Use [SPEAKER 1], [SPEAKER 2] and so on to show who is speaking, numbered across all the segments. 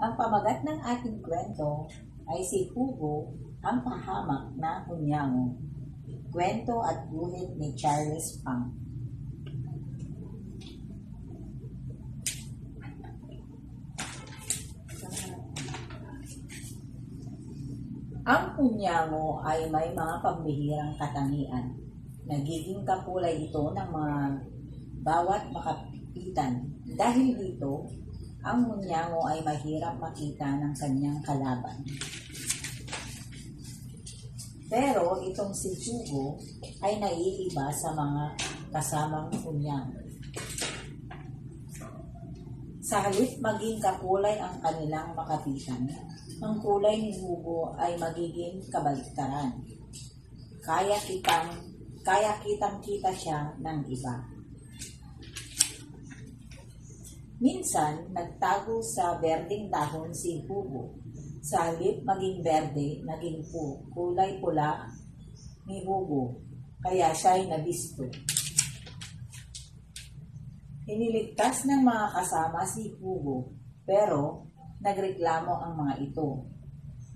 [SPEAKER 1] Ang pamagat ng ating kwento ay si Hugo, ang pahamak na hunyango. Kwento at guhit ni Charles Pang. Ang hunyango ay may mga pambihirang katangian. Nagiging kakulay ito ng mga bawat makapitan. Dahil dito, ang hunyango ay mahirap makita ng kanyang kalaban. Pero itong si Hugo ay naiiba sa mga kasamang hunyango. Sa halip maging kakulay ang kanilang makapitan, ang kulay ni Hugo ay magiging kabaliktaran. Kaya kitang-kita siya ng iba. Minsan, nagtago sa berdeng dahon si Hugo. Sa halip maging berde, naging kulay pula ni Hugo, kaya siya'y nabisto. Iniligtas ng mga kasama si Hugo, pero nagreklamo ang mga ito.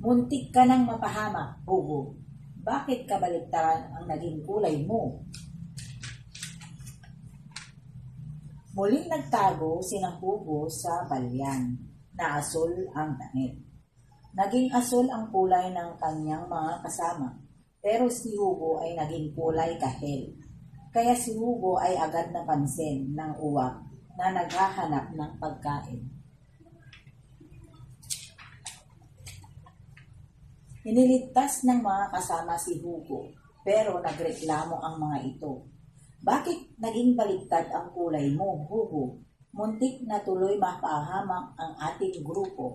[SPEAKER 1] Muntik ka nang mapahamak, Hugo. Bakit kabaliktaran ang naging kulay mo? Muling nagtago sina Hugo sa balyan, na asul ang damit. Naging asul ang kulay ng kanyang mga kasama, pero si Hugo ay naging kulay kahel. Kaya si Hugo ay agad napansin ng uwak na naghahanap ng pagkain. Iniligtas ng mga kasama si Hugo, pero nagreklamo ang mga ito. Bakit naging baliktad ang kulay mo, Hugo? Muntik na tuloy mapahamak ang ating grupo.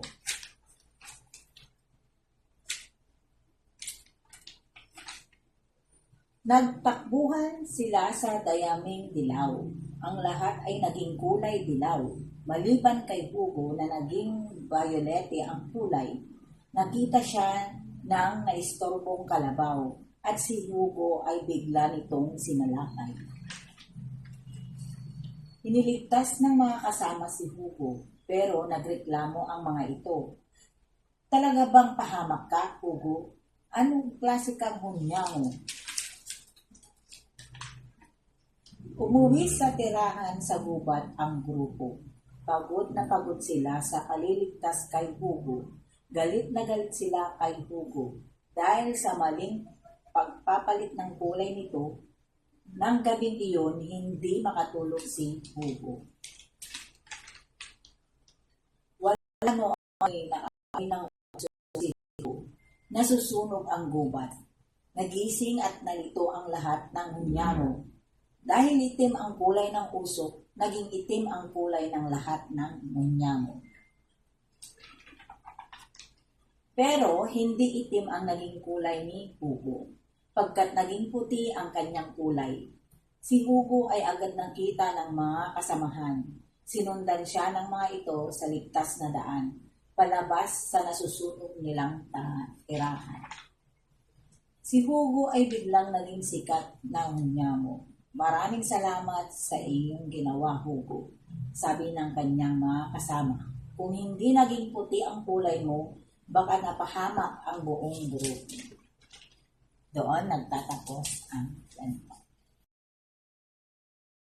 [SPEAKER 1] Nagtakbuhan sila sa dayaming dilaw. Ang lahat ay naging kulay dilaw. Maliban kay Hugo na naging violete ang kulay, nakita siya ng naistorbong kalabaw at si Hugo ay bigla nitong sinalakay. Iniligtas ng mga kasama si Hugo, pero nagreklamo ang mga ito. Talaga bang pahamak ka, Hugo? Anong klase kang hunyango? Umuwi sa tirahan sa gubat ang grupo. Pagod na pagod sila sa kaliligtas kay Hugo. Galit na galit sila kay Hugo dahil sa maling pagpapalit ng kulay nito. Nang gabing iyon, hindi makatulog si Hugo. Wala mo ay nakain ng si Hugo. Nasusunog ang gubat. Nagising at nalito ang lahat ng hunyango. Dahil itim ang kulay ng usok, naging itim ang kulay ng lahat ng hunyango. Pero hindi itim ang naging kulay ni Hugo, pagkat naging puti ang kanyang kulay. Si Hugo ay agad nakita ng mga kasamahan. Sinundan siya ng mga ito sa ligtas na daan, palabas sa nasusunog nilang tirahan. Si Hugo ay biglang naging sikat na hunyango. Maraming salamat sa iyong ginawa, Hugo, sabi ng kanyang mga kasama. Kung hindi naging puti ang kulay mo, baka napahamak ang buong grupo. Doon nagtatapos ang kwento.